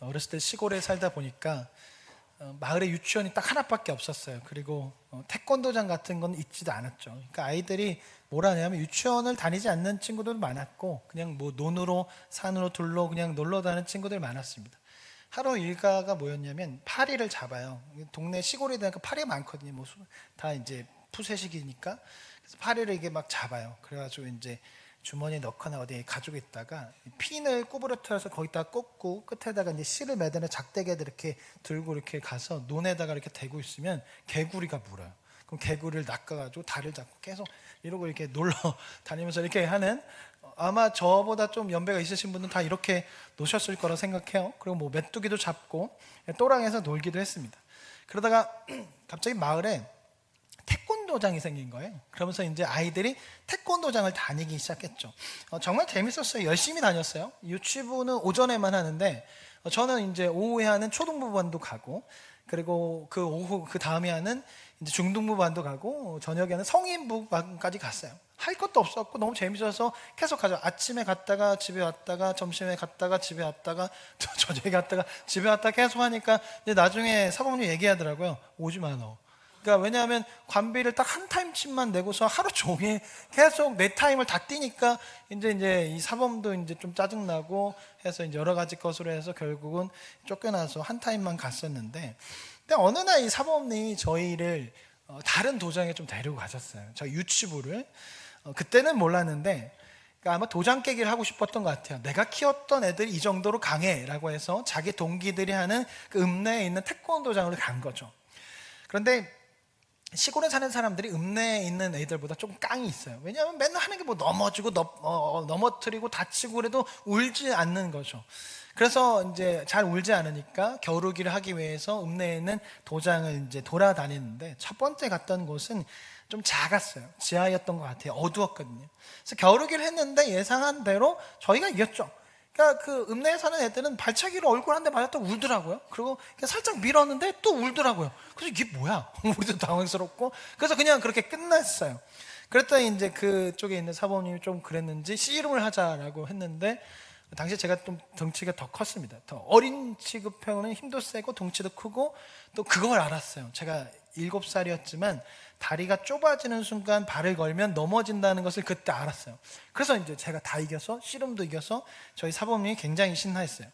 어렸을 때 시골에 살다 보니까 마을에 유치원이 딱 하나밖에 없었어요. 그리고 태권도장 같은 건 있지도 않았죠. 그러니까 아이들이 뭘 하냐면 유치원을 다니지 않는 친구들도 많았고 그냥 뭐 논으로 산으로 둘러 그냥 놀러 다니는 친구들 많았습니다. 하루 일과가 뭐였냐면 파리를 잡아요. 동네 시골에 되니까 파리가 많거든요. 뭐 다 이제 푸세식이니까 그래서 파리를 이게 막 잡아요. 그래가지고 이제 주머니에 넣거나 어디에 가지고 있다가 핀을 구부러뜨려서 거기다 꽂고 끝에다가 이제 실을 매달아 작대기에다 이렇게 들고 이렇게 가서 논에다가 이렇게 대고 있으면 개구리가 물어요. 그럼 개구리를 낚아가지고 다리를 잡고 계속 이러고 이렇게 놀러 다니면서 이렇게 하는, 아마 저보다 좀 연배가 있으신 분은 다 이렇게 노셨을 거라 생각해요. 그리고 뭐 메뚜기도 잡고 또랑에서 놀기도 했습니다. 그러다가 갑자기 마을에 태권도장이 생긴 거예요. 그러면서 이제 아이들이 태권도장을 다니기 시작했죠. 정말 재밌었어요. 열심히 다녔어요. 유치부는 오전에만 하는데 저는 이제 오후에 하는 초등부반도 가고, 그리고 그 오후 그 다음에 하는 이제 중등부반도 가고 저녁에 하는 성인부반까지 갔어요. 할 것도 없었고 너무 재밌어서 계속 가죠. 아침에 갔다가 집에 왔다가 점심에 갔다가 집에 왔다가 또 저녁에 갔다가 집에 왔다가 계속 하니까 이제 나중에 사범님 얘기하더라고요. 오지 마 너. 그러니까 왜냐하면 관비를 딱 한 타임씩만 내고서 하루 종일 계속 내 타임을 다 뛰니까 이제 이 사범도 이제 좀 짜증나고 해서 이제 여러 가지 것으로 해서 결국은 쫓겨나서 한 타임만 갔었는데, 근데 어느 날 이 사범님이 저희를 다른 도장에 좀 데리고 가셨어요. 저희 유치부를. 그때는 몰랐는데 그러니까 아마 도장 깨기를 하고 싶었던 것 같아요. 내가 키웠던 애들이 이 정도로 강해라고 해서 자기 동기들이 하는 그 읍내에 있는 태권도장으로 간 거죠. 그런데 시골에 사는 사람들이 읍내에 있는 애들보다 좀 깡이 있어요. 왜냐하면 맨날 하는 게 뭐 넘어지고 넘어뜨리고 다치고 그래도 울지 않는 거죠. 그래서 이제 잘 울지 않으니까 겨루기를 하기 위해서 읍내에 있는 도장을 이제 돌아다니는데 첫 번째 갔던 곳은 좀 작았어요. 지하였던 것 같아요. 어두웠거든요. 그래서 겨루기를 했는데 예상한 대로 저희가 이겼죠. 그러니까 그 읍내에 사는 애들은 발차기로 얼굴 한 대 맞았다 울더라고요. 그리고 살짝 밀었는데 또 울더라고요. 그래서 이게 뭐야? 우리도 당황스럽고. 그래서 그냥 그렇게 끝났어요. 그랬더니 이제 그쪽에 있는 사범님이 좀 그랬는지 씨름을 하자라고 했는데, 당시에 제가 좀 덩치가 더 컸습니다. 더 어린 취급형은 힘도 세고 덩치도 크고, 또 그걸 알았어요. 제가 7살이었지만 다리가 좁아지는 순간 발을 걸면 넘어진다는 것을 그때 알았어요. 그래서 이제 제가 다 이겨서 씨름도 이겨서 저희 사범님이 굉장히 신나했어요.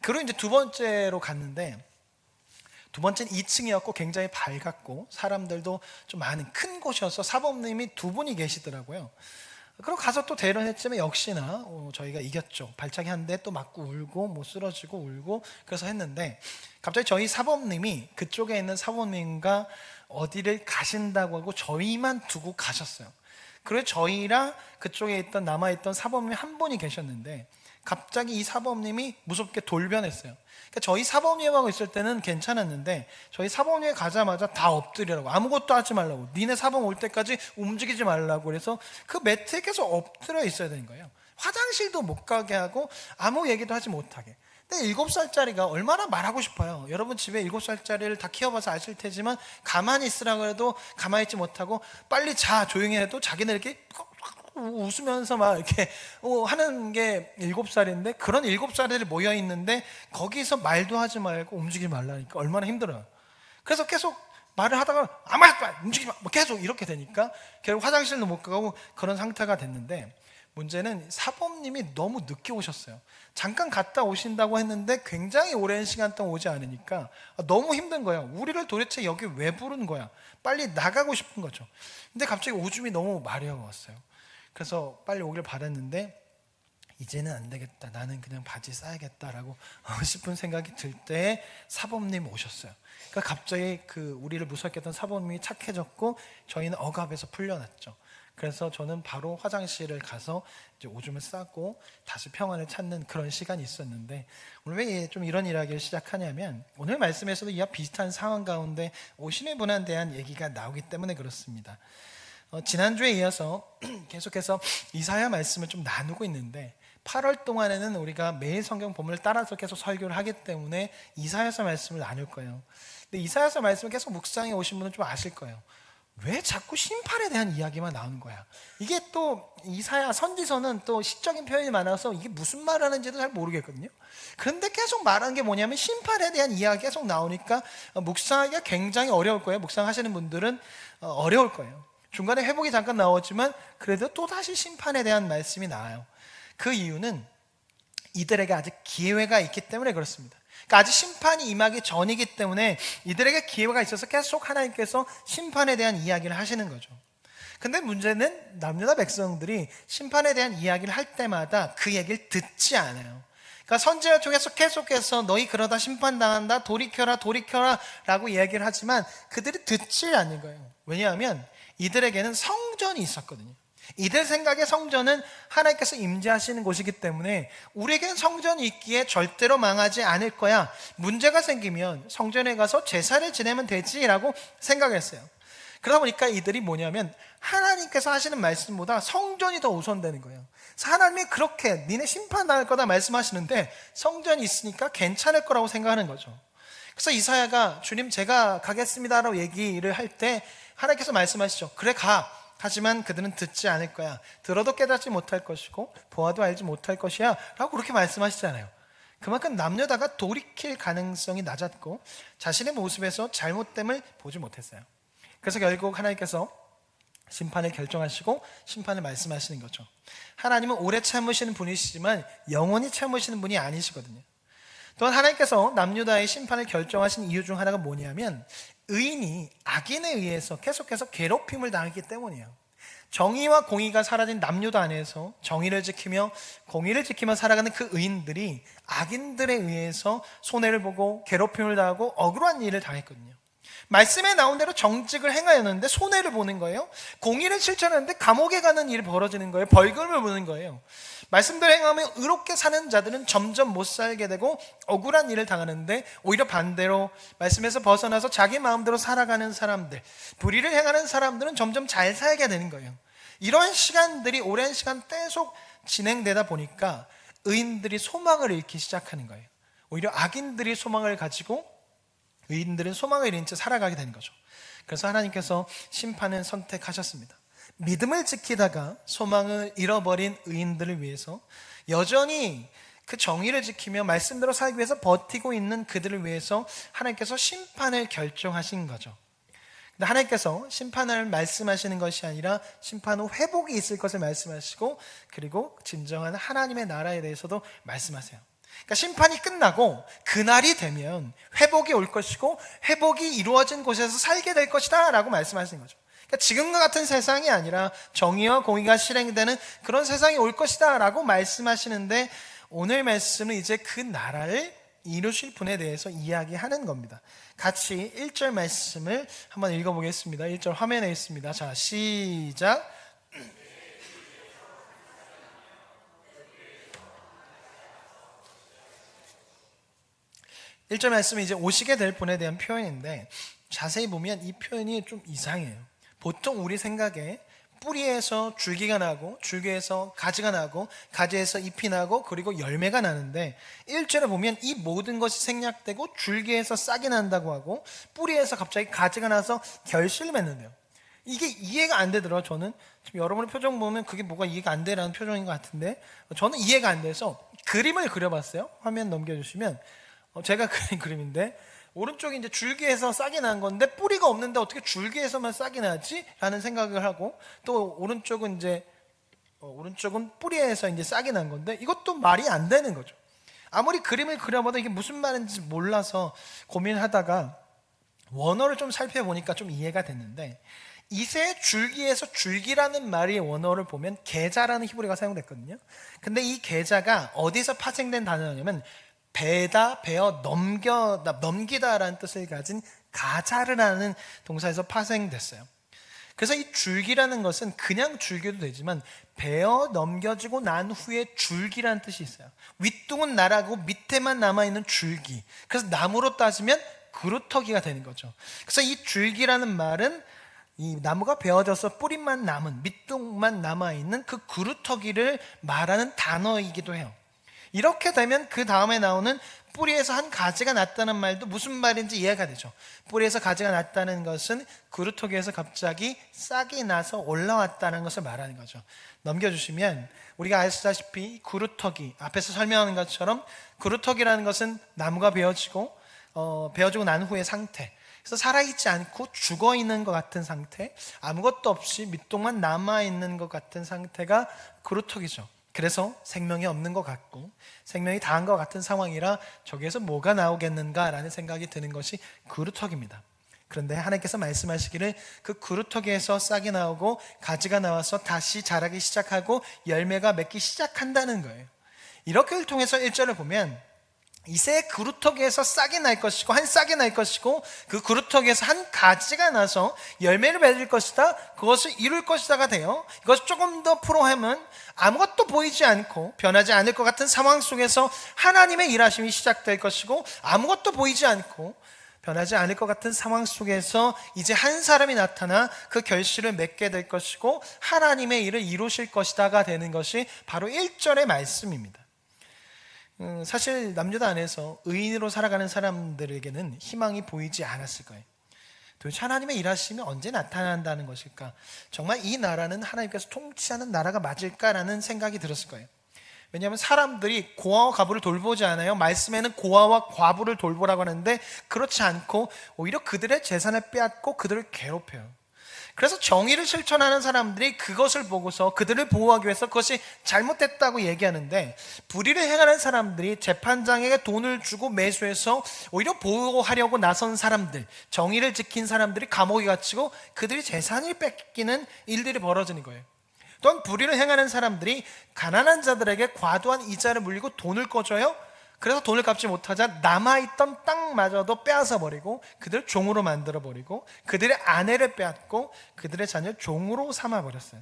그리고 이제 두 번째로 갔는데, 두 번째는 2층이었고 굉장히 밝았고 사람들도 좀 많은 큰 곳이어서 사범님이 두 분이 계시더라고요. 그리고 가서 또 대련했지만 역시나 저희가 이겼죠. 발차기 한 대 또 맞고 울고 뭐 쓰러지고 울고 그래서 했는데, 갑자기 저희 사범님이 그쪽에 있는 사범님과 어디를 가신다고 하고 저희만 두고 가셨어요. 그래서 저희랑 그쪽에 있던 남아있던 사범님 한 분이 계셨는데 갑자기 이 사범님이 무섭게 돌변했어요. 그러니까 저희 사범님하고 있을 때는 괜찮았는데 저희 사범님에 가자마자 다 엎드리라고, 아무것도 하지 말라고, 니네 사범 올 때까지 움직이지 말라고, 그래서 그 매트에 계속 엎드려 있어야 되는 거예요. 화장실도 못 가게 하고 아무 얘기도 하지 못하게. 근데 7살짜리가 얼마나 말하고 싶어요. 여러분 집에 7살짜리를 다 키워봐서 아실 테지만 가만히 있으라고 해도 가만히 있지 못하고 빨리 자 조용히 해도 자기는 이렇게 웃으면서 막 이렇게 하는 게 7살인데, 그런 7살들이 모여 있는데 거기서 말도 하지 말고 움직이지 말라니까 얼마나 힘들어요. 그래서 계속 말을 하다가 아무 움직이지 마 계속 이렇게 되니까 결국 화장실도 못 가고 그런 상태가 됐는데, 문제는 사범님이 너무 늦게 오셨어요. 잠깐 갔다 오신다고 했는데 굉장히 오랜 시간 동안 오지 않으니까 너무 힘든 거예요. 우리를 도대체 여기 왜 부른 거야? 빨리 나가고 싶은 거죠. 근데 갑자기 오줌이 너무 마려웠어요. 그래서 빨리 오길 바랐는데 이제는 안 되겠다, 나는 그냥 바지 싸야겠다라고 싶은 생각이 들 때 사범님 오셨어요. 그러니까 갑자기 그 우리를 무섭게 했던 사범님이 착해졌고 저희는 억압에서 풀려났죠. 그래서 저는 바로 화장실을 가서 이제 오줌을 싸고 다시 평안을 찾는 그런 시간이 있었는데, 오늘 왜 좀 이런 이야기를 시작하냐면 오늘 말씀에서도 이와 비슷한 상황 가운데 오시는 분에 대한 얘기가 나오기 때문에 그렇습니다. 지난주에 이어서 계속해서 이사야 말씀을 좀 나누고 있는데 8월 동안에는 우리가 매일 성경 본문을 따라서 계속 설교를 하기 때문에 이사야서 말씀을 나눌 거예요. 근데 이사야서 말씀을 계속 묵상해 오신 분은 좀 아실 거예요. 왜 자꾸 심판에 대한 이야기만 나오는 거야? 이게 또 이사야 선지서는 또 시적인 표현이 많아서 이게 무슨 말 하는지도 잘 모르겠거든요. 그런데 계속 말하는 게 뭐냐면 심판에 대한 이야기가 계속 나오니까 묵상하기가 굉장히 어려울 거예요. 묵상하시는 분들은 어려울 거예요. 중간에 회복이 잠깐 나왔지만 그래도 또다시 심판에 대한 말씀이 나와요. 그 이유는 이들에게 아직 기회가 있기 때문에 그렇습니다. 그러니까 아직 심판이 임하기 전이기 때문에 이들에게 기회가 있어서 계속 하나님께서 심판에 대한 이야기를 하시는 거죠. 근데 문제는 남유다 백성들이 심판에 대한 이야기를 할 때마다 그 얘기를 듣지 않아요. 그러니까 선지자 쪽에서 계속해서 너희 그러다 심판당한다, 돌이켜라 돌이켜라 라고 이야기를 하지만 그들이 듣지 않는 거예요. 왜냐하면 이들에게는 성전이 있었거든요. 이들 생각에 성전은 하나님께서 임재하시는 곳이기 때문에 우리에게는 성전이 있기에 절대로 망하지 않을 거야. 문제가 생기면 성전에 가서 제사를 지내면 되지라고 생각했어요. 그러다 보니까 이들이 뭐냐면 하나님께서 하시는 말씀보다 성전이 더 우선되는 거예요. 그래서 하나님이 그렇게 니네 심판당할 거다 말씀하시는데 성전이 있으니까 괜찮을 거라고 생각하는 거죠. 그래서 이사야가 주님 제가 가겠습니다라고 얘기를 할 때 하나님께서 말씀하시죠. 그래 가. 하지만 그들은 듣지 않을 거야. 들어도 깨닫지 못할 것이고 보아도 알지 못할 것이야 라고 그렇게 말씀하시잖아요. 그만큼 남녀다가 돌이킬 가능성이 낮았고 자신의 모습에서 잘못됨을 보지 못했어요. 그래서 결국 하나님께서 심판을 결정하시고 심판을 말씀하시는 거죠. 하나님은 오래 참으시는 분이시지만 영원히 참으시는 분이 아니시거든요. 또한 하나님께서 남유다의 심판을 결정하신 이유 중 하나가 뭐냐면 의인이 악인에 의해서 계속해서 괴롭힘을 당했기 때문이에요. 정의와 공의가 사라진 남유다 안에서 정의를 지키며 공의를 지키며 살아가는 그 의인들이 악인들에 의해서 손해를 보고 괴롭힘을 당하고 억울한 일을 당했거든요. 말씀에 나온 대로 정직을 행하였는데 손해를 보는 거예요. 공의를 실천했는데 감옥에 가는 일이 벌어지는 거예요. 벌금을 무는 거예요. 말씀대로 행하면 의롭게 사는 자들은 점점 못 살게 되고 억울한 일을 당하는데 오히려 반대로 말씀에서 벗어나서 자기 마음대로 살아가는 사람들, 불의를 행하는 사람들은 점점 잘 살게 되는 거예요. 이런 시간들이 오랜 시간 계속 진행되다 보니까 의인들이 소망을 잃기 시작하는 거예요. 오히려 악인들이 소망을 가지고 의인들은 소망을 잃은 채 살아가게 되는 거죠. 그래서 하나님께서 심판을 선택하셨습니다. 믿음을 지키다가 소망을 잃어버린 의인들을 위해서 여전히 그 정의를 지키며 말씀대로 살기 위해서 버티고 있는 그들을 위해서 하나님께서 심판을 결정하신 거죠. 근데 하나님께서 심판을 말씀하시는 것이 아니라 심판 후 회복이 있을 것을 말씀하시고 그리고 진정한 하나님의 나라에 대해서도 말씀하세요. 그러니까 심판이 끝나고 그날이 되면 회복이 올 것이고 회복이 이루어진 곳에서 살게 될 것이다 라고 말씀하시는 거죠. 그러니까 지금과 같은 세상이 아니라 정의와 공의가 실행되는 그런 세상이 올 것이다 라고 말씀하시는데 오늘 말씀은 이제 그 나라를 이루실 분에 대해서 이야기하는 겁니다. 같이 1절 말씀을 한번 읽어보겠습니다. 1절 화면에 있습니다. 자, 시작. 1절 말씀은 이제 오시게 될 분에 대한 표현인데 자세히 보면 이 표현이 좀 이상해요. 보통 우리 생각에 뿌리에서 줄기가 나고 줄기에서 가지가 나고 가지에서 잎이 나고 그리고 열매가 나는데 1절에 보면 이 모든 것이 생략되고 줄기에서 싹이 난다고 하고 뿌리에서 갑자기 가지가 나서 결실을 맺는데요. 이게 이해가 안 되더라고요. 저는 지금 여러분의 표정 보면 그게 뭐가 이해가 안 되라는 표정인 것 같은데 저는 이해가 안 돼서 그림을 그려봤어요. 화면 넘겨주시면 제가 그린 그림인데 오른쪽이 이제 줄기에서 싹이 난 건데 뿌리가 없는데 어떻게 줄기에서만 싹이 나지? 라는 생각을 하고 또 오른쪽은 이제 오른쪽은 뿌리에서 이제 싹이 난 건데 이것도 말이 안 되는 거죠. 아무리 그림을 그려봐도 이게 무슨 말인지 몰라서 고민하다가 원어를 좀 살펴보니까 좀 이해가 됐는데 이새 줄기에서 줄기라는 말이 원어를 보면 계자라는 히브리어가 사용됐거든요. 근데 이 계자가 어디서 파생된 단어냐면 베다, 베어, 넘기다라는 뜻을 가진 가자르라는 동사에서 파생됐어요. 그래서 이 줄기라는 것은 그냥 줄기도 되지만 베어 넘겨지고 난 후에 줄기라는 뜻이 있어요. 윗둥은 나라고 밑에만 남아있는 줄기. 그래서 나무로 따지면 그루터기가 되는 거죠. 그래서 이 줄기라는 말은 이 나무가 베어져서 뿌리만 남은 밑둥만 남아있는 그 그루터기를 말하는 단어이기도 해요. 이렇게 되면 그 다음에 나오는 뿌리에서 한 가지가 났다는 말도 무슨 말인지 이해가 되죠. 뿌리에서 가지가 났다는 것은 그루터기에서 갑자기 싹이 나서 올라왔다는 것을 말하는 거죠. 넘겨주시면 우리가 아시다시피 그루터기, 앞에서 설명한 것처럼 그루터기라는 것은 나무가 베어지고 난 후의 상태, 그래서 살아있지 않고 죽어있는 것 같은 상태, 아무것도 없이 밑동만 남아있는 것 같은 상태가 그루터기죠. 그래서 생명이 없는 것 같고 생명이 다한 것 같은 상황이라 저기에서 뭐가 나오겠는가라는 생각이 드는 것이 그루터기입니다. 그런데 하나님께서 말씀하시기를 그 그루터기에서 싹이 나오고 가지가 나와서 다시 자라기 시작하고 열매가 맺기 시작한다는 거예요. 이렇게를 통해서 1절을 보면 이새 그루터기에서 싹이 날 것이고 한 싹이 날 것이고 그 그루터기에서 한 가지가 나서 열매를 맺을 것이다, 그것을 이룰 것이다가 돼요. 이것을 조금 더 풀어하면 아무것도 보이지 않고 변하지 않을 것 같은 상황 속에서 하나님의 일하심이 시작될 것이고, 아무것도 보이지 않고 변하지 않을 것 같은 상황 속에서 이제 한 사람이 나타나 그 결실을 맺게 될 것이고 하나님의 일을 이루실 것이다가 되는 것이 바로 1절의 말씀입니다. 사실 남유다 안에서 의인으로 살아가는 사람들에게는 희망이 보이지 않았을 거예요. 도대체 하나님의 일하심이 언제 나타난다는 것일까? 정말 이 나라는 하나님께서 통치하는 나라가 맞을까라는 생각이 들었을 거예요. 왜냐하면 사람들이 고아와 과부를 돌보지 않아요. 말씀에는 고아와 과부를 돌보라고 하는데 그렇지 않고 오히려 그들의 재산을 빼앗고 그들을 괴롭혀요. 그래서 정의를 실천하는 사람들이 그것을 보고서 그들을 보호하기 위해서 그것이 잘못됐다고 얘기하는데, 불의를 행하는 사람들이 재판장에게 돈을 주고 매수해서 오히려 보호하려고 나선 사람들, 정의를 지킨 사람들이 감옥에 갇히고 그들이 재산을 뺏기는 일들이 벌어지는 거예요. 또한 불의를 행하는 사람들이 가난한 자들에게 과도한 이자를 물리고 돈을 꺼줘요. 그래서 돈을 갚지 못하자 남아있던 땅마저도 빼앗아 버리고 그들을 종으로 만들어 버리고 그들의 아내를 빼앗고 그들의 자녀를 종으로 삼아 버렸어요.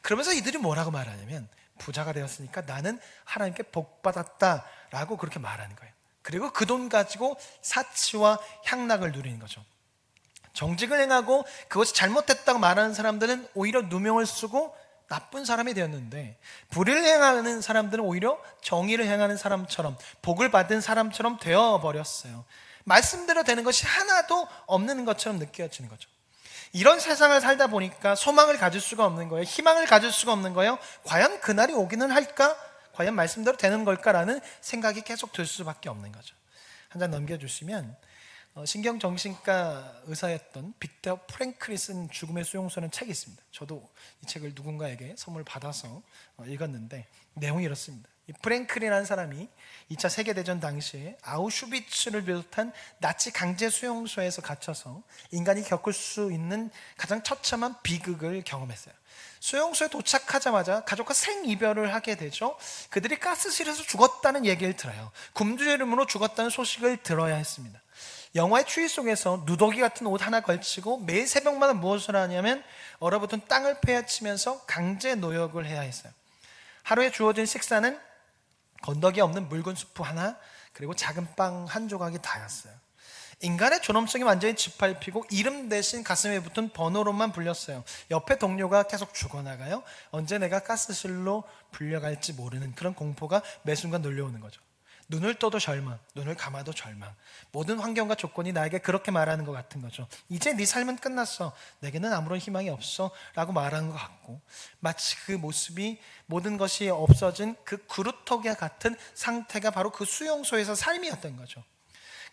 그러면서 이들이 뭐라고 말하냐면, 부자가 되었으니까 나는 하나님께 복 받았다라고 그렇게 말하는 거예요. 그리고 그 돈 가지고 사치와 향락을 누리는 거죠. 정직을 행하고 그것이 잘못됐다고 말하는 사람들은 오히려 누명을 쓰고 나쁜 사람이 되었는데, 불의를 행하는 사람들은 오히려 정의를 행하는 사람처럼 복을 받은 사람처럼 되어버렸어요. 말씀대로 되는 것이 하나도 없는 것처럼 느껴지는 거죠. 이런 세상을 살다 보니까 소망을 가질 수가 없는 거예요. 희망을 가질 수가 없는 거예요. 과연 그날이 오기는 할까? 과연 말씀대로 되는 걸까라는 생각이 계속 들 수밖에 없는 거죠. 한 장 넘겨주시면 신경정신과 의사였던 빅터 프랭클이 쓴 죽음의 수용소라는 책이 있습니다. 저도 이 책을 누군가에게 선물 받아서 읽었는데 내용이 이렇습니다. 이 프랭클이라는 사람이 2차 세계대전 당시에 아우슈비츠를 비롯한 나치 강제 수용소에서 갇혀서 인간이 겪을 수 있는 가장 처참한 비극을 경험했어요. 수용소에 도착하자마자 가족과 생이별을 하게 되죠. 그들이 가스실에서 죽었다는 얘기를 들어요. 굶주림으로 죽었다는 소식을 들어야 했습니다. 영화의 추위 속에서 누더기 같은 옷 하나 걸치고 매일 새벽마다 무엇을 하냐면 얼어붙은 땅을 패치면서 강제 노역을 해야 했어요. 하루에 주어진 식사는 건더기 없는 묽은 수프 하나, 그리고 작은 빵 한 조각이 다였어요. 인간의 존엄성이 완전히 짓밟히고 이름 대신 가슴에 붙은 번호로만 불렸어요. 옆에 동료가 계속 죽어나가요. 언제 내가 가스실로 불려갈지 모르는 그런 공포가 매 순간 놀려오는 거죠. 눈을 떠도 절망, 눈을 감아도 절망. 모든 환경과 조건이 나에게 그렇게 말하는 것 같은 거죠. 이제 네 삶은 끝났어, 내게는 아무런 희망이 없어 라고 말하는 것 같고, 마치 그 모습이 모든 것이 없어진 그 그루터기와 같은 상태가 바로 그 수용소에서 삶이었던 거죠.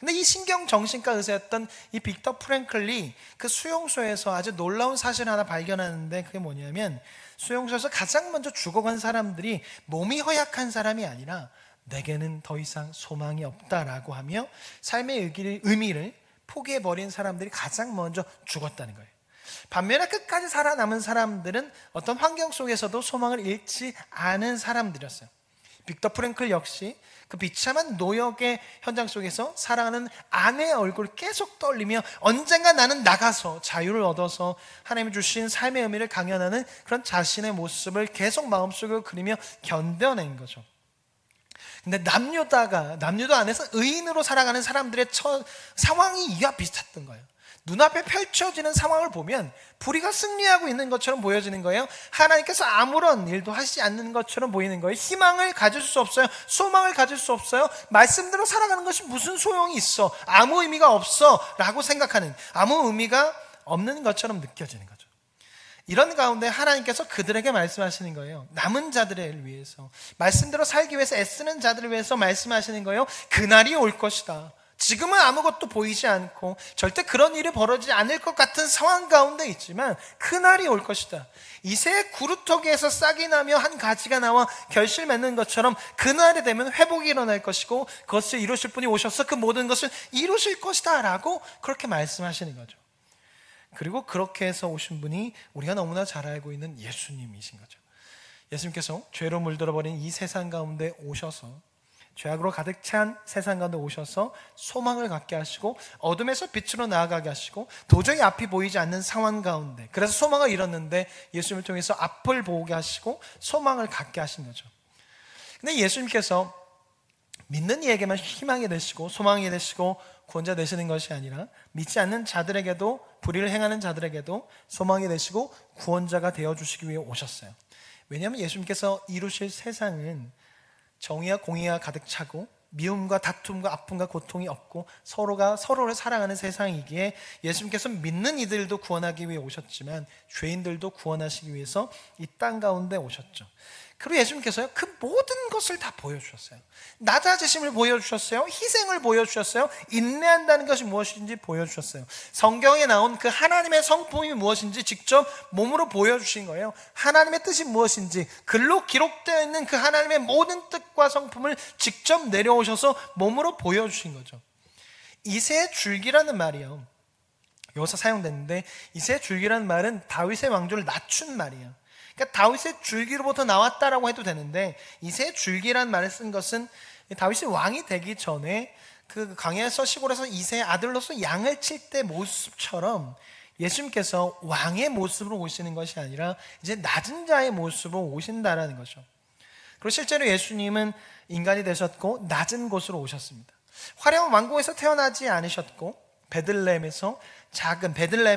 근데 이 신경정신과 의사였던 이 빅터 프랭클이 그 수용소에서 아주 놀라운 사실 하나 발견하는데, 그게 뭐냐면 수용소에서 가장 먼저 죽어간 사람들이 몸이 허약한 사람이 아니라 내게는 더 이상 소망이 없다라고 하며 삶의 의미를 포기해버린 사람들이 가장 먼저 죽었다는 거예요. 반면에 끝까지 살아남은 사람들은 어떤 환경 속에서도 소망을 잃지 않은 사람들이었어요. 빅터 프랭클 역시 그 비참한 노역의 현장 속에서 사랑하는 아내의 얼굴을 계속 떠올리며 언젠가 나는 나가서 자유를 얻어서 하나님이 주신 삶의 의미를 강연하는 그런 자신의 모습을 계속 마음속으로 그리며 견뎌낸 거죠. 근데 남유다 안에서 의인으로 살아가는 사람들의 상황이 이와 비슷했던 거예요. 눈앞에 펼쳐지는 상황을 보면 불의가 승리하고 있는 것처럼 보여지는 거예요. 하나님께서 아무런 일도 하시지 않는 것처럼 보이는 거예요. 희망을 가질 수 없어요. 소망을 가질 수 없어요. 말씀대로 살아가는 것이 무슨 소용이 있어, 아무 의미가 없어 라고 생각하는, 아무 의미가 없는 것처럼 느껴지는 거죠. 이런 가운데 하나님께서 그들에게 말씀하시는 거예요. 남은 자들을 위해서, 말씀대로 살기 위해서 애쓰는 자들을 위해서 말씀하시는 거예요. 그날이 올 것이다. 지금은 아무것도 보이지 않고 절대 그런 일이 벌어지지 않을 것 같은 상황 가운데 있지만 그날이 올 것이다. 이새의 구루터기에서 싹이 나며 한 가지가 나와 결실 맺는 것처럼 그날이 되면 회복이 일어날 것이고 그것을 이루실 분이 오셔서 그 모든 것을 이루실 것이다 라고 그렇게 말씀하시는 거죠. 그리고 그렇게 해서 오신 분이 우리가 너무나 잘 알고 있는 예수님이신 거죠. 예수님께서 죄로 물들어버린 이 세상 가운데 오셔서, 죄악으로 가득 찬 세상 가운데 오셔서 소망을 갖게 하시고 어둠에서 빛으로 나아가게 하시고 도저히 앞이 보이지 않는 상황 가운데, 그래서 소망을 잃었는데 예수님을 통해서 앞을 보게 하시고 소망을 갖게 하신 거죠. 근데 예수님께서 믿는 이에게만 희망이 되시고 소망이 되시고 구원자 되시는 것이 아니라 믿지 않는 자들에게도, 불의를 행하는 자들에게도 소망이 되시고 구원자가 되어주시기 위해 오셨어요. 왜냐하면 예수님께서 이루실 세상은 정의와 공의가 가득 차고 미움과 다툼과 아픔과 고통이 없고 서로가 서로를 사랑하는 세상이기에 예수님께서 믿는 이들도 구원하기 위해 오셨지만 죄인들도 구원하시기 위해서 이 땅 가운데 오셨죠. 그리고 예수님께서요, 그 모든 것을 다 보여주셨어요. 낮아지심을 보여주셨어요. 희생을 보여주셨어요. 인내한다는 것이 무엇인지 보여주셨어요. 성경에 나온 그 하나님의 성품이 무엇인지 직접 몸으로 보여주신 거예요. 하나님의 뜻이 무엇인지 글로 기록되어 있는 그 하나님의 모든 뜻과 성품을 직접 내려오셔서 몸으로 보여주신 거죠. 이새의 줄기라는 말이요, 여기서 사용됐는데 이새의 줄기라는 말은 다윗의 왕조를 낮춘 말이에요. 그러니까 다윗의 줄기로부터 나왔다라고 해도 되는데, 이새의 줄기라는 말을 쓴 것은 다윗이 왕이 되기 전에 그 광야에서, 시골에서 이새의 아들로서 양을 칠 때 모습처럼 예수님께서 왕의 모습으로 오시는 것이 아니라 이제 낮은 자의 모습으로 오신다라는 거죠. 그리고 실제로 예수님은 인간이 되셨고 낮은 곳으로 오셨습니다. 화려한 왕궁에서 태어나지 않으셨고 베들레헴의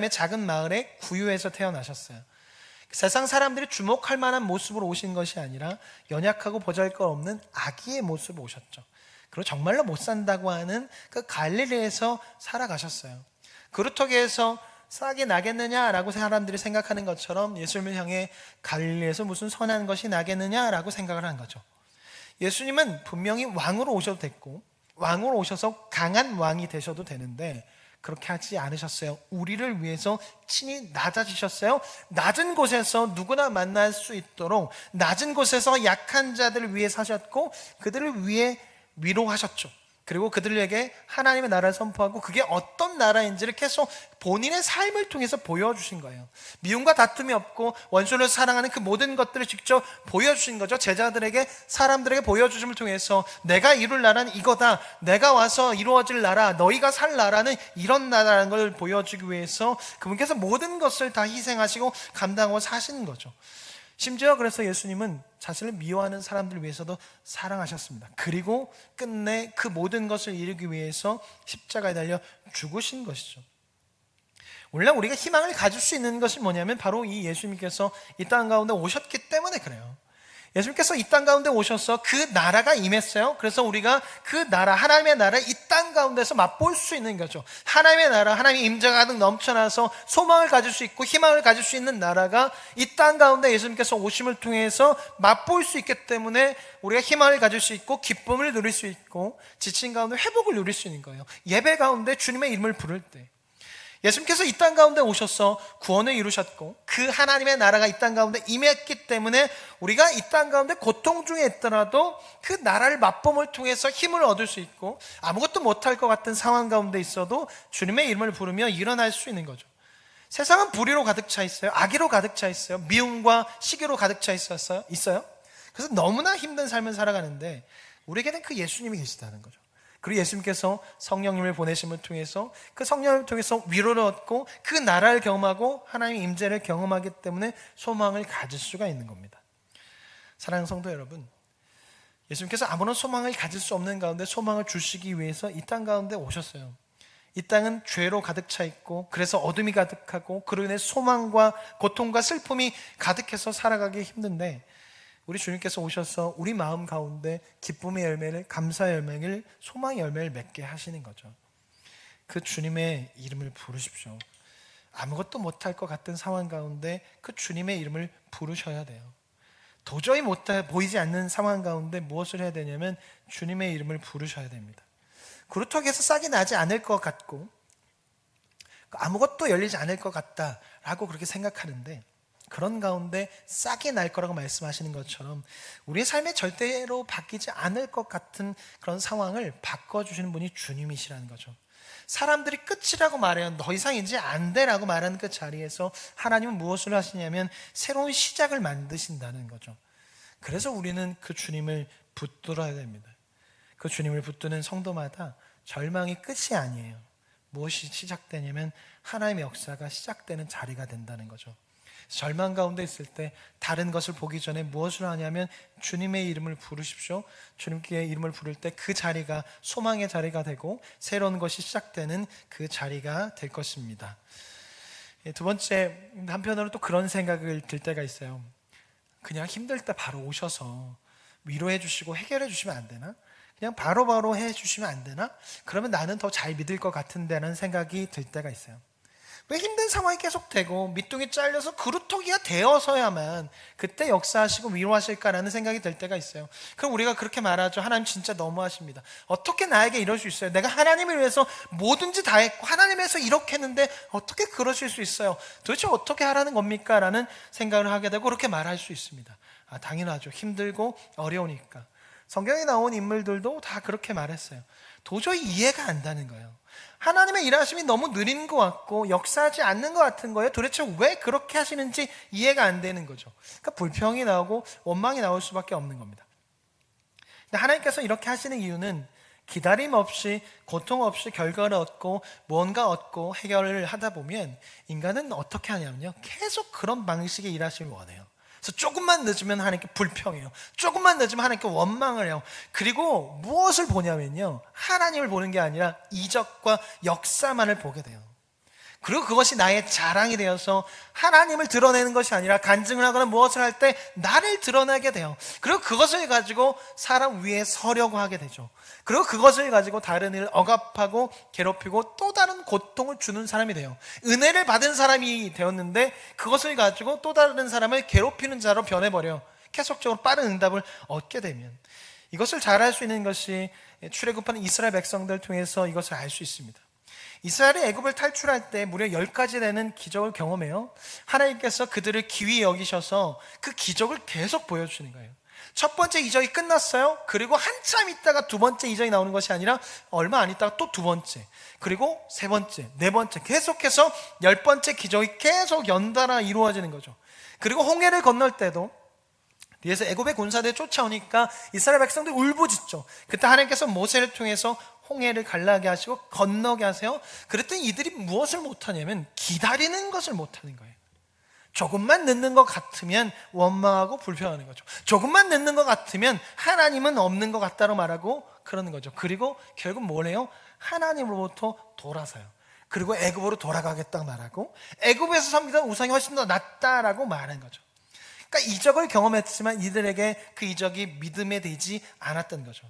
작은 마을의 구유에서 태어나셨어요. 세상 사람들이 주목할 만한 모습으로 오신 것이 아니라 연약하고 보잘것없는 아기의 모습으로 오셨죠. 그리고 정말로 못 산다고 하는 그 갈릴리에서 살아가셨어요. 그루터기에서 싹이 나겠느냐라고 사람들이 생각하는 것처럼 예수님을 향해 갈릴리에서 무슨 선한 것이 나겠느냐라고 생각을 한 거죠. 예수님은 분명히 왕으로 오셔도 됐고 왕으로 오셔서 강한 왕이 되셔도 되는데 그렇게 하지 않으셨어요. 우리를 위해서 친히 낮아지셨어요. 낮은 곳에서 누구나 만날 수 있도록 낮은 곳에서 약한 자들을 위해 사셨고 그들을 위해 위로하셨죠. 그리고 그들에게 하나님의 나라를 선포하고 그게 어떤 나라인지를 계속 본인의 삶을 통해서 보여주신 거예요. 미움과 다툼이 없고 원수를 사랑하는 그 모든 것들을 직접 보여주신 거죠. 제자들에게, 사람들에게 보여주심을 통해서 내가 이룰 나라는 이거다, 내가 와서 이루어질 나라, 너희가 살 나라는 이런 나라라는 걸 보여주기 위해서 그분께서 모든 것을 다 희생하시고 감당하고 사시는 거죠. 심지어 그래서 예수님은 자신을 미워하는 사람들을 위해서도 사랑하셨습니다. 그리고 끝내 그 모든 것을 이루기 위해서 십자가에 달려 죽으신 것이죠. 원래 우리가 희망을 가질 수 있는 것이 뭐냐면 바로 이 예수님께서 이 땅 가운데 오셨기 때문에 그래요. 예수님께서 이 땅 가운데 오셔서 그 나라가 임했어요. 그래서 우리가 그 나라, 하나님의 나라 이 땅 가운데서 맛볼 수 있는 거죠. 하나님의 나라, 하나님의 임재가 가득 넘쳐나서 소망을 가질 수 있고 희망을 가질 수 있는 나라가 이 땅 가운데 예수님께서 오심을 통해서 맛볼 수 있기 때문에 우리가 희망을 가질 수 있고 기쁨을 누릴 수 있고 지친 가운데 회복을 누릴 수 있는 거예요. 예배 가운데 주님의 이름을 부를 때 예수님께서 이 땅 가운데 오셔서 구원을 이루셨고 그 하나님의 나라가 이 땅 가운데 임했기 때문에 우리가 이 땅 가운데 고통 중에 있더라도 그 나라를 맛봄을 통해서 힘을 얻을 수 있고 아무것도 못할 것 같은 상황 가운데 있어도 주님의 이름을 부르며 일어날 수 있는 거죠. 세상은 불의로 가득 차 있어요. 악의로 가득 차 있어요. 미움과 시기로 가득 차 있어요. 그래서 너무나 힘든 삶을 살아가는데 우리에게는 그 예수님이 계시다는 거죠. 그리고 예수님께서 성령님을 보내심을 통해서 그 성령을 통해서 위로를 얻고 그 나라를 경험하고 하나님의 임재를 경험하기 때문에 소망을 가질 수가 있는 겁니다. 사랑하는 성도 여러분, 예수님께서 아무런 소망을 가질 수 없는 가운데 소망을 주시기 위해서 이 땅 가운데 오셨어요. 이 땅은 죄로 가득 차 있고 그래서 어둠이 가득하고 그로 인해 소망과 고통과 슬픔이 가득해서 살아가기 힘든데 우리 주님께서 오셔서 우리 마음 가운데 기쁨의 열매를, 감사의 열매를, 소망의 열매를 맺게 하시는 거죠. 그 주님의 이름을 부르십시오. 아무것도 못할 것 같은 상황 가운데 그 주님의 이름을 부르셔야 돼요. 도저히 보이지 않는 상황 가운데 무엇을 해야 되냐면 주님의 이름을 부르셔야 됩니다. 그루터기에서 싹이 나지 않을 것 같고 아무것도 열리지 않을 것 같다라고 그렇게 생각하는데 그런 가운데 싹이 날 거라고 말씀하시는 것처럼 우리의 삶에 절대로 바뀌지 않을 것 같은 그런 상황을 바꿔주시는 분이 주님이시라는 거죠. 사람들이 끝이라고 말해요. 더 이상 이제 안 돼라고 말하는 그 자리에서 하나님은 무엇을 하시냐면 새로운 시작을 만드신다는 거죠. 그래서 우리는 그 주님을 붙들어야 됩니다. 그 주님을 붙드는 성도마다 절망이 끝이 아니에요. 무엇이 시작되냐면 하나님의 역사가 시작되는 자리가 된다는 거죠. 절망 가운데 있을 때 다른 것을 보기 전에 무엇을 하냐면 주님의 이름을 부르십시오. 주님께 이름을 부를 때 그 자리가 소망의 자리가 되고 새로운 것이 시작되는 그 자리가 될 것입니다. 두 번째, 한편으로 또 그런 생각을 들 때가 있어요. 그냥 힘들 때 바로 오셔서 위로해 주시고 해결해 주시면 안 되나? 그냥 바로바로 해 주시면 안 되나? 그러면 나는 더 잘 믿을 것 같은데라는 생각이 들 때가 있어요. 왜 힘든 상황이 계속되고 밑둥이 잘려서 그루터기가 되어서야만 그때 역사하시고 위로하실까라는 생각이 들 때가 있어요. 그럼 우리가 그렇게 말하죠. 하나님 진짜 너무하십니다. 어떻게 나에게 이럴 수 있어요? 내가 하나님을 위해서 뭐든지 다 했고 하나님을 위해서 이렇게 했는데 어떻게 그러실 수 있어요? 도대체 어떻게 하라는 겁니까? 라는 생각을 하게 되고 그렇게 말할 수 있습니다. 당연하죠. 힘들고 어려우니까. 성경에 나온 인물들도 다 그렇게 말했어요. 도저히 이해가 안 가는 거예요. 하나님의 일하심이 너무 느린 것 같고 역사하지 않는 것 같은 거예요. 도대체 왜 그렇게 하시는지 이해가 안 되는 거죠. 그러니까 불평이 나오고 원망이 나올 수밖에 없는 겁니다. 근데 하나님께서 이렇게 하시는 이유는 기다림 없이 고통 없이 결과를 얻고 뭔가 얻고 해결을 하다 보면 인간은 어떻게 하냐면요, 계속 그런 방식의 일하심을 원해요. 그래서 조금만 늦으면 하나님께 불평해요. 조금만 늦으면 하나님께 원망을 해요. 그리고 무엇을 보냐면요, 하나님을 보는 게 아니라 이적과 역사만을 보게 돼요. 그리고 그것이 나의 자랑이 되어서 하나님을 드러내는 것이 아니라 간증을 하거나 무엇을 할 때 나를 드러내게 돼요. 그리고 그것을 가지고 사람 위에 서려고 하게 되죠. 그리고 그것을 가지고 다른 일을 억압하고 괴롭히고 또 다른 고통을 주는 사람이 돼요. 은혜를 받은 사람이 되었는데 그것을 가지고 또 다른 사람을 괴롭히는 자로 변해버려 계속적으로 빠른 응답을 얻게 되면, 이것을 잘 알 수 있는 것이 출애굽하는 이스라엘 백성들을 통해서 이것을 알 수 있습니다. 이스라엘이 애굽을 탈출할 때 무려 10가지 되는 기적을 경험해요. 하나님께서 그들을 기이히 여기셔서 그 기적을 계속 보여주시는 거예요. 첫 번째 이적이 끝났어요. 그리고 한참 있다가 두 번째 이적이 나오는 것이 아니라 얼마 안 있다가 또 두 번째, 그리고 세 번째, 네 번째, 계속해서 10번째 기적이 계속 연달아 이루어지는 거죠. 그리고 홍해를 건널 때도 뒤에서 애굽의 군사들이 쫓아오니까 이스라엘 백성들이 울부짖죠. 그때 하나님께서 모세를 통해서 홍해를 갈라게 하시고 건너게 하세요. 그랬더니 이들이 무엇을 못하냐면 기다리는 것을 못하는 거예요. 조금만 늦는 것 같으면 원망하고 불평하는 거죠. 조금만 늦는 것 같으면 하나님은 없는 것 같다고 말하고 그러는 거죠. 그리고 결국 뭘 해요? 하나님으로부터 돌아서요. 그리고 애굽으로 돌아가겠다고 말하고 애굽에서 섬기던 우상이 훨씬 더 낫다라고 말하는 거죠. 그러니까 이적을 경험했지만 이들에게 그 이적이 믿음에 되지 않았던 거죠.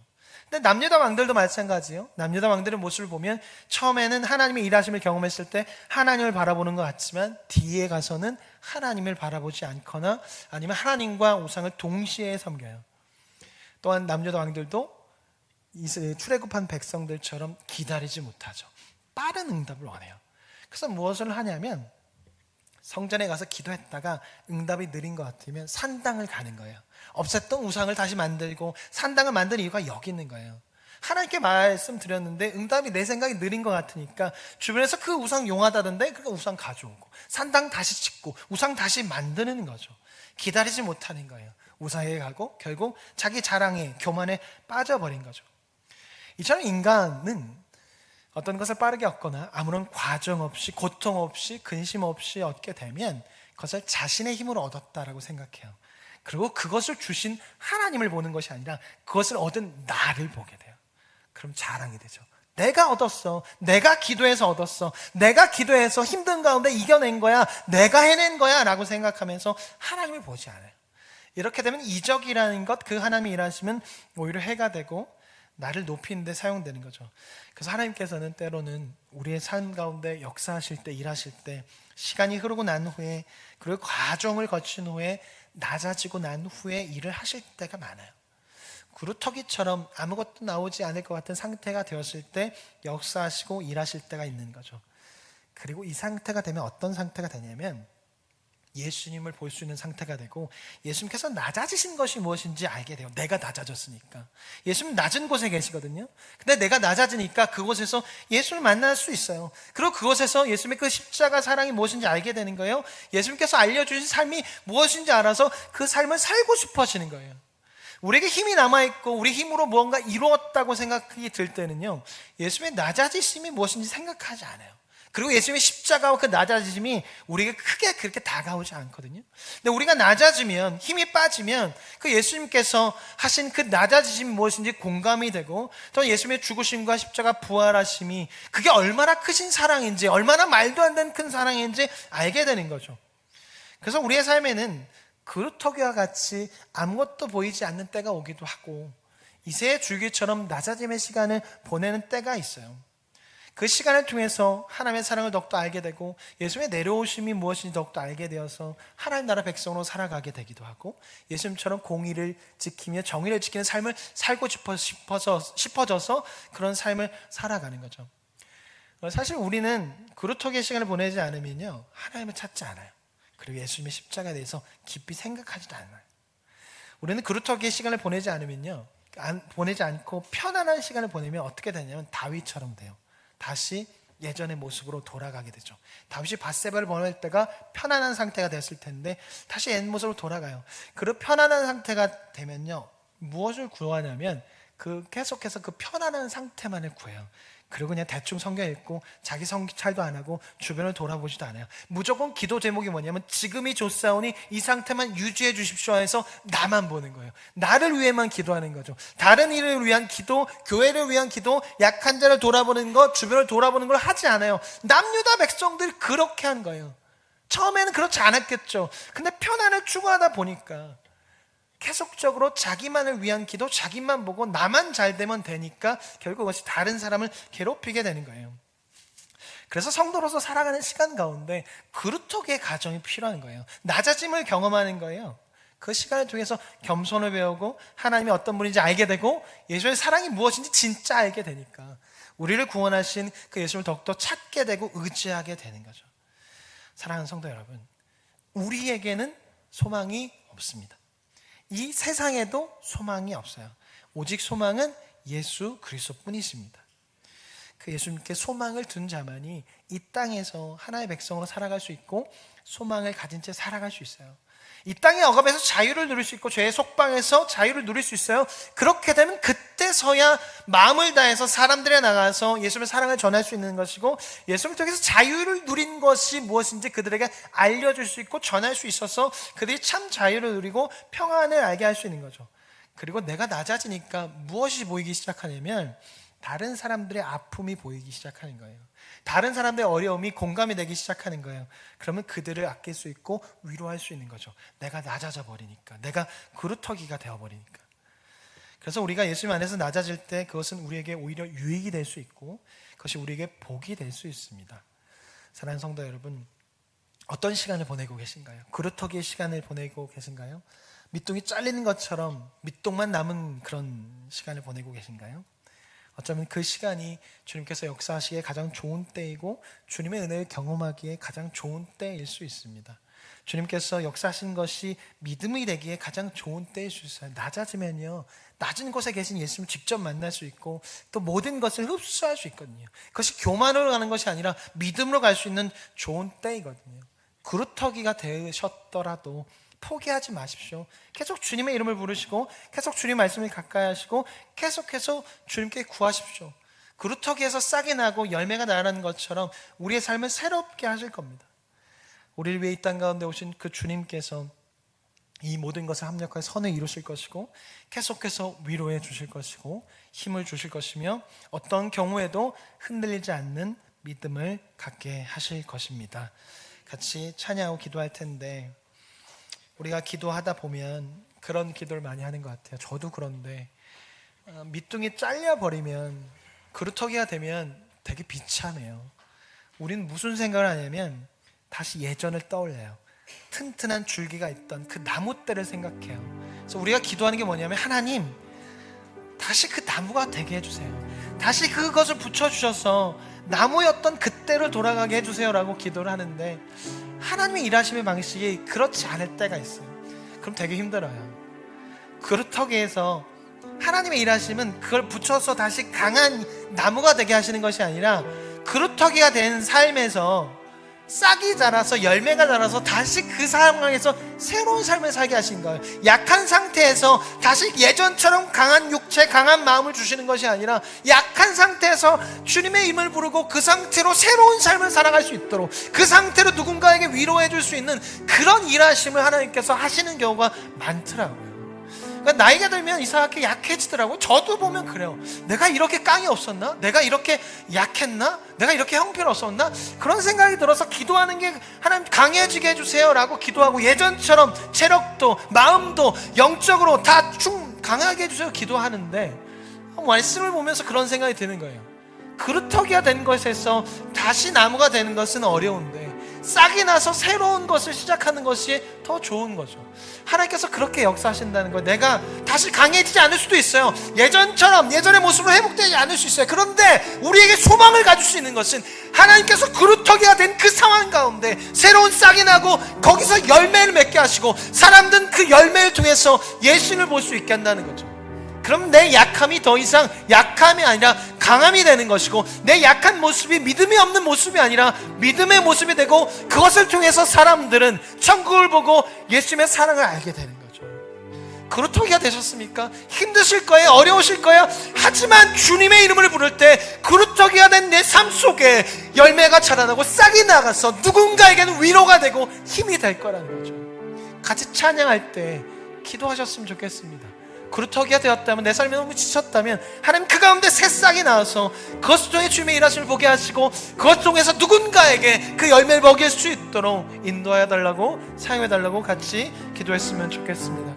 근데 남유다 왕들도 마찬가지예요. 남유다 왕들의 모습을 보면 처음에는 하나님의 일하심을 경험했을 때 하나님을 바라보는 것 같지만 뒤에 가서는 하나님을 바라보지 않거나 아니면 하나님과 우상을 동시에 섬겨요. 또한 남유다 왕들도 출애굽한 백성들처럼 기다리지 못하죠. 빠른 응답을 원해요. 그래서 무엇을 하냐면 성전에 가서 기도했다가 응답이 느린 것 같으면 산당을 가는 거예요. 없앴던 우상을 다시 만들고 산당을 만든 이유가 여기 있는 거예요. 하나님께 말씀드렸는데 응답이 내 생각이 느린 것 같으니까 주변에서 그 우상 용하다던데 그러니까 우상 가져오고 산당 다시 짓고 우상 다시 만드는 거죠. 기다리지 못하는 거예요. 우상에 가고 결국 자기 자랑에 교만에 빠져버린 거죠. 이처럼 인간은 어떤 것을 빠르게 얻거나 아무런 과정 없이 고통 없이 근심 없이 얻게 되면 그것을 자신의 힘으로 얻었다라고 생각해요. 그리고 그것을 주신 하나님을 보는 것이 아니라 그것을 얻은 나를 보게 돼요. 그럼 자랑이 되죠. 내가 얻었어. 내가 기도해서 얻었어. 내가 기도해서 힘든 가운데 이겨낸 거야. 내가 해낸 거야 라고 생각하면서 하나님을 보지 않아요. 이렇게 되면 이적이라는 것, 그 하나님이 일하시면 오히려 해가 되고 나를 높이는 데 사용되는 거죠. 그래서 하나님께서는 때로는 우리의 삶 가운데 역사하실 때, 일하실 때 시간이 흐르고 난 후에, 그리고 과정을 거친 후에, 낮아지고 난 후에 일을 하실 때가 많아요. 구루터기처럼 아무것도 나오지 않을 것 같은 상태가 되었을 때 역사하시고 일하실 때가 있는 거죠. 그리고 이 상태가 되면 어떤 상태가 되냐면 예수님을 볼 수 있는 상태가 되고, 예수님께서 낮아지신 것이 무엇인지 알게 돼요. 내가 낮아졌으니까. 예수님 낮은 곳에 계시거든요. 근데 내가 낮아지니까 그곳에서 예수를 만날 수 있어요. 그리고 그곳에서 예수님의 그 십자가 사랑이 무엇인지 알게 되는 거예요. 예수님께서 알려주신 삶이 무엇인지 알아서 그 삶을 살고 싶어 하시는 거예요. 우리에게 힘이 남아있고 우리 힘으로 무언가 이루었다고 생각이 들 때는요, 예수님의 낮아지심이 무엇인지 생각하지 않아요. 그리고 예수님의 십자가와 그 낮아짐이 우리에게 크게 그렇게 다가오지 않거든요. 근데 우리가 낮아지면, 힘이 빠지면 그 예수님께서 하신 그 낮아지심이 무엇인지 공감이 되고, 또 예수님의 죽으심과 십자가 부활하심이 그게 얼마나 크신 사랑인지, 얼마나 말도 안 되는 큰 사랑인지 알게 되는 거죠. 그래서 우리의 삶에는 그루터기와 같이 아무것도 보이지 않는 때가 오기도 하고, 이새의 줄기처럼 낮아짐의 시간을 보내는 때가 있어요. 그 시간을 통해서 하나님의 사랑을 더욱더 알게 되고, 예수님의 내려오심이 무엇인지 더욱더 알게 되어서 하나님 나라 백성으로 살아가게 되기도 하고, 예수님처럼 공의를 지키며 정의를 지키는 삶을 살고 싶어져서 그런 삶을 살아가는 거죠. 사실 우리는 그루터기의 시간을 보내지 않으면요, 하나님을 찾지 않아요. 그리고 예수님의 십자가에 대해서 깊이 생각하지도 않아요. 우리는 그루터기의 시간을 보내지 않고 편안한 시간을 보내면 어떻게 되냐면 다윗처럼 돼요. 다시 예전의 모습으로 돌아가게 되죠. 다윗이 밧세바를 보낼 때가 편안한 상태가 됐을 텐데 다시 옛 모습으로 돌아가요. 그리고 편안한 상태가 되면요, 무엇을 구하냐면 계속해서 그 편안한 상태만을 구해요. 그리고 그냥 대충 성경 읽고 자기 성찰도 안 하고 주변을 돌아보지도 않아요. 무조건 기도 제목이 뭐냐면 지금이 좋사오니 이 상태만 유지해 주십시오 해서 나만 보는 거예요. 나를 위해만 기도하는 거죠. 다른 일을 위한 기도, 교회를 위한 기도, 약한 자를 돌아보는 것, 주변을 돌아보는 걸 하지 않아요. 남유다 백성들이 그렇게 한 거예요. 처음에는 그렇지 않았겠죠. 근데 편안을 추구하다 보니까 계속적으로 자기만을 위한 기도, 자기만 보고 나만 잘 되면 되니까 결국 그것이 다른 사람을 괴롭히게 되는 거예요. 그래서 성도로서 살아가는 시간 가운데 그루터기의 가정이 필요한 거예요. 낮아짐을 경험하는 거예요. 그 시간을 통해서 겸손을 배우고 하나님이 어떤 분인지 알게 되고 예수의 사랑이 무엇인지 진짜 알게 되니까 우리를 구원하신 그 예수를 더욱더 찾게 되고 의지하게 되는 거죠. 사랑하는 성도 여러분, 우리에게는 소망이 없습니다. 이 세상에도 소망이 없어요. 오직 소망은 예수 그리스도뿐이십니다. 그 예수님께 소망을 둔 자만이 이 땅에서 하나의 백성으로 살아갈 수 있고 소망을 가진 채 살아갈 수 있어요. 이 땅의 억압에서 자유를 누릴 수 있고 죄의 속방에서 자유를 누릴 수 있어요. 그렇게 되면 그때서야 마음을 다해서 사람들에 나가서 예수님의 사랑을 전할 수 있는 것이고, 예수님을 통해서 자유를 누린 것이 무엇인지 그들에게 알려줄 수 있고 전할 수 있어서 그들이 참 자유를 누리고 평안을 알게 할 수 있는 거죠. 그리고 내가 낮아지니까 무엇이 보이기 시작하냐면 다른 사람들의 아픔이 보이기 시작하는 거예요. 다른 사람들의 어려움이 공감이 되기 시작하는 거예요. 그러면 그들을 아낄 수 있고 위로할 수 있는 거죠. 내가 낮아져 버리니까, 내가 그루터기가 되어버리니까. 그래서 우리가 예수님 안에서 낮아질 때 그것은 우리에게 오히려 유익이 될 수 있고 그것이 우리에게 복이 될 수 있습니다. 사랑하는 성도 여러분, 어떤 시간을 보내고 계신가요? 그루터기의 시간을 보내고 계신가요? 밑둥이 잘리는 것처럼 밑둥만 남은 그런 시간을 보내고 계신가요? 어쩌면 그 시간이 주님께서 역사하시기에 가장 좋은 때이고 주님의 은혜를 경험하기에 가장 좋은 때일 수 있습니다. 주님께서 역사하신 것이 믿음이 되기에 가장 좋은 때일 수 있어요. 낮아지면요, 낮은 곳에 계신 예수님을 직접 만날 수 있고 또 모든 것을 흡수할 수 있거든요. 그것이 교만으로 가는 것이 아니라 믿음으로 갈 수 있는 좋은 때이거든요. 그루터기가 되셨더라도 포기하지 마십시오. 계속 주님의 이름을 부르시고 계속 주님 말씀을 가까이 하시고 계속해서 주님께 구하십시오. 그루터기에서 싹이 나고 열매가 나는 것처럼 우리의 삶을 새롭게 하실 겁니다. 우리를 위해 이 땅 가운데 오신 그 주님께서 이 모든 것을 합력하여 선을 이루실 것이고 계속해서 위로해 주실 것이고 힘을 주실 것이며 어떤 경우에도 흔들리지 않는 믿음을 갖게 하실 것입니다. 같이 찬양하고 기도할 텐데, 우리가 기도하다 보면 그런 기도를 많이 하는 것 같아요. 저도 그런데 밑둥이 잘려버리면, 그루터기가 되면 되게 비참해요. 우리는 무슨 생각을 하냐면 다시 예전을 떠올려요. 튼튼한 줄기가 있던 그 나무대를 생각해요. 그래서 우리가 기도하는 게 뭐냐면, 하나님 다시 그 나무가 되게 해주세요. 다시 그것을 붙여주셔서 나무였던 그때를 돌아가게 해주세요 라고 기도를 하는데, 하나님의 일하심의 방식이 그렇지 않을 때가 있어요. 그럼 되게 힘들어요. 그루터기에서 하나님의 일하심은 그걸 붙여서 다시 강한 나무가 되게 하시는 것이 아니라, 그루터기가 된 삶에서 싹이 자라서 열매가 자라서 다시 그 상황에서 새로운 삶을 살게 하신 거예요. 약한 상태에서 다시 예전처럼 강한 육체, 강한 마음을 주시는 것이 아니라, 약한 상태에서 주님의 이름을 부르고 그 상태로 새로운 삶을 살아갈 수 있도록, 그 상태로 누군가에게 위로해 줄 수 있는 그런 일하심을 하나님께서 하시는 경우가 많더라고요. 그러니까 나이가 들면 이상하게 약해지더라고요. 저도 보면 그래요. 내가 이렇게 깡이 없었나? 내가 이렇게 약했나? 내가 이렇게 형편없었나? 그런 생각이 들어서 기도하는 게, 하나님 강해지게 해주세요 라고 기도하고, 예전처럼 체력도 마음도 영적으로 다 강하게 해주세요 기도하는데, 말씀을 보면서 그런 생각이 드는 거예요. 그루터기가 된 것에서 다시 나무가 되는 것은 어려운데, 싹이 나서 새로운 것을 시작하는 것이 더 좋은 거죠. 하나님께서 그렇게 역사하신다는 거예요. 내가 다시 강해지지 않을 수도 있어요. 예전처럼, 예전의 모습으로 회복되지 않을 수 있어요. 그런데 우리에게 소망을 가질 수 있는 것은, 하나님께서 그루터기가 된 그 상황 가운데 새로운 싹이 나고 거기서 열매를 맺게 하시고, 사람들은 그 열매를 통해서 예수를 볼 수 있게 한다는 거죠. 그럼 내 약함이 더 이상 약함이 아니라 강함이 되는 것이고, 내 약한 모습이 믿음이 없는 모습이 아니라 믿음의 모습이 되고, 그것을 통해서 사람들은 천국을 보고 예수님의 사랑을 알게 되는 거죠. 그루터기가 되셨습니까? 힘드실 거예요. 어려우실 거예요. 하지만 주님의 이름을 부를 때 그루터기가 된 내 삶 속에 열매가 자라나고 싹이 나가서 누군가에게는 위로가 되고 힘이 될 거라는 거죠. 같이 찬양할 때 기도하셨으면 좋겠습니다. 그루터기가 되었다면, 내 삶이 너무 지쳤다면, 하나님 그 가운데 새싹이 나와서 그것 통해 주님의 일하심을 보게 하시고, 그것 통해서 누군가에게 그 열매를 먹일 수 있도록 인도하여 달라고, 사용해 달라고 같이 기도했으면 좋겠습니다.